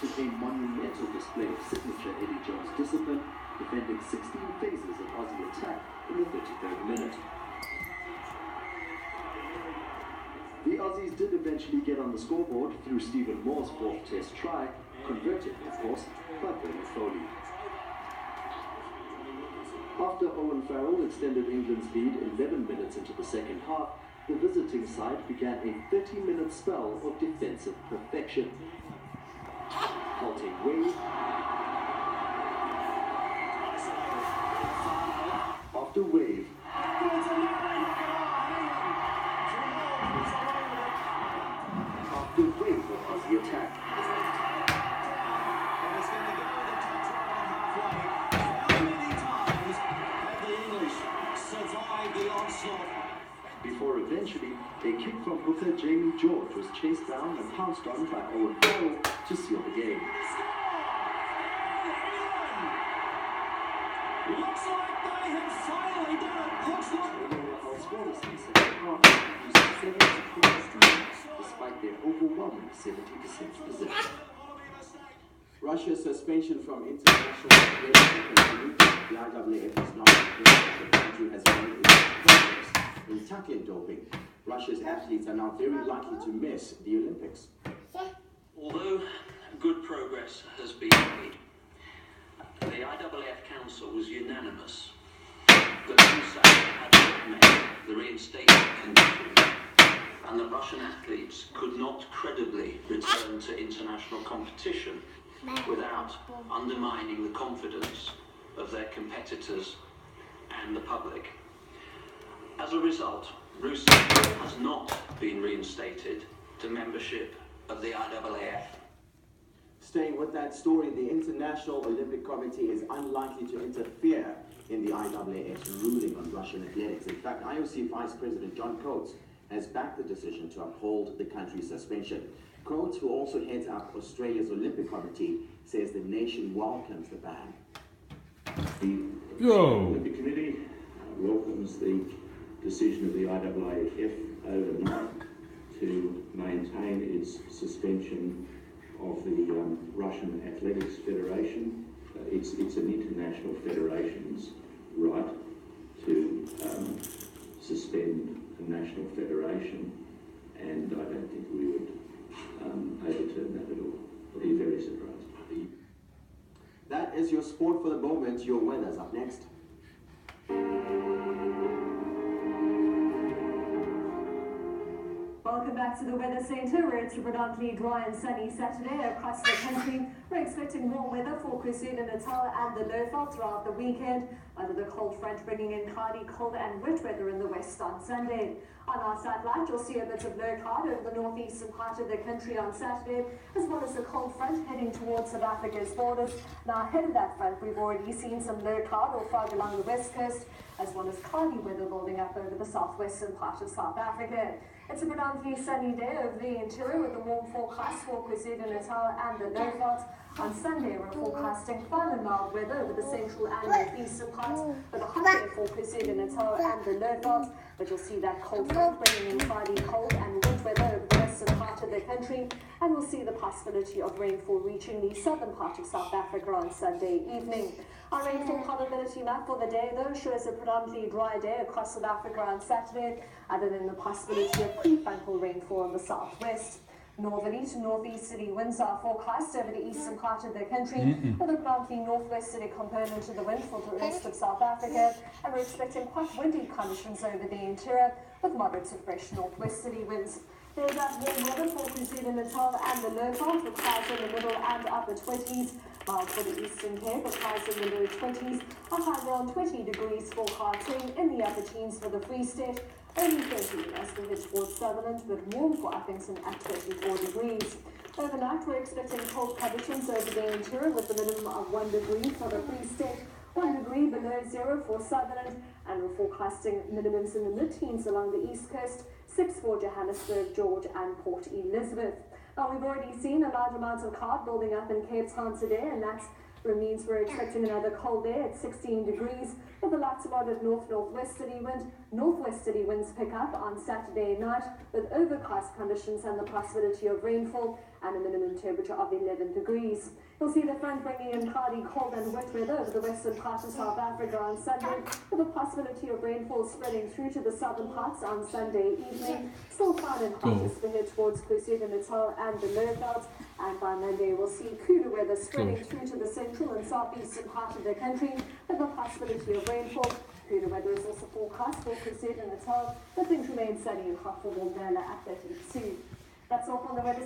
mounted a monumental display of signature Eddie Jones discipline, defending 16 phases of Aussie attack in the 33rd minute. The Aussies did eventually get on the scoreboard through Stephen Moore's fourth test try, converted, of course, by Bernard Foley. After Owen Farrell extended England's lead 11 minutes into the second half, the visiting side began a 30-minute spell of defensive perfection. Halting wave after wave. After wave of Aussie attack. Before eventually, a kick from hooker Jamie George was chased down and pounced on by Owen Farrell to seal the game. Looks like they have finally done it. Looks like despite their overwhelming 70% possession. Russia's suspension from international continued. The IAAF is not the country has made its progress in tackling doping. Russia's athletes are now very likely to miss the Olympics. Although good progress has been made, the IAAF Council was unanimous that USAC had not met the reinstatement conditions and that Russian athletes could not credibly return to international competition without undermining the confidence of their competitors and the public. As a result, Russia has not been reinstated to membership of the IAAF. Staying with that story, the International Olympic Committee is unlikely to interfere in the IAAF's ruling on Russian athletics. In fact, IOC Vice President John Coates has backed the decision to uphold the country's suspension. Coates, who also heads up Australia's Olympic Committee, says the nation welcomes the ban. The Olympic Committee welcomes the decision of the IAAF overnight to maintain its suspension of the Russian Athletics Federation. It's an international federation's right to suspend a national federation, and I don't think we would overturn that at all. I'll be very surprised. That is your sport for the moment. Your weather's up next. Welcome back to the Weather Centre, where it's a predominantly dry and sunny Saturday across the country. We're expecting warm weather for KwaZulu-Natal and the Lowveld throughout the weekend, under the cold front bringing in cloudy, cold and wet weather in the west on Sunday. On our satellite, you'll see a bit of low cloud over the northeastern part of the country on Saturday, as well as a cold front heading towards South Africa's borders. Now, ahead of that front, we've already seen some low cloud or fog along the west coast, as well as cloudy weather building up over the southwestern part of South Africa. It's a predominantly sunny day over the interior with a warm forecast for KwaZulu-Natal and the Lowveld. On Sunday, we're forecasting fine and mild weather over the central and northeastern parts, with a hot day for KwaZulu-Natal and the Lowveld. But you'll see that cold front bringing in cloudy, cold and wet weather over the western part of the country, and we'll see the possibility of rainfall reaching the southern part of South Africa on Sunday evening. Our rainfall probability map for the day, though, shows a predominantly dry day across South Africa on Saturday, other than the possibility of prefrontal rainfall in the southwest. Northerly to northeasterly winds are forecast over the eastern part of the country, with a predominantly northwesterly component to the wind for the rest of South Africa, and we're expecting quite windy conditions over the interior, with moderate to fresh northwesterly winds. There's that warm weather for KwaZulu-Natal and the Lowveld, with clouds in the middle and upper 20s. Mild for the Eastern Cape, with clouds in the low 20s. A high around 20 degrees for Gauteng, in the upper teens for the Free State. Only 30 as we head towards Sutherland, but warm for Upington at 34 degrees. Overnight, we're expecting cold conditions over the interior, with a minimum of 1 degree for the Free State, 1 degree below zero for Sutherland, and we're forecasting minimums in the mid-teens along the east coast, 6 for Johannesburg, George and Port Elizabeth. Now, we've already seen a large amount of cloud building up in Cape Town today, and that's means we're expecting another cold day at 16 degrees with a light to moderate north-northwesterly wind. Northwesterly winds pick up on Saturday night with overcast conditions and the possibility of rainfall and a minimum temperature of 11 degrees. You'll see the front bringing in cloudy, cold and wet weather over the western parts of South Africa on Sunday, with a possibility of rainfall spreading through to the southern parts on Sunday evening. Still found in hottest to head towards KwaZulu-Natal and the Lowveld. And by Monday, we'll see cooler weather spreading through to the central and southeastern part of the country, with a possibility of rainfall. Cooler weather is also forecast for KwaZulu-Natal, but things remain sunny and hot for Walgala at 32. That's all from the weather.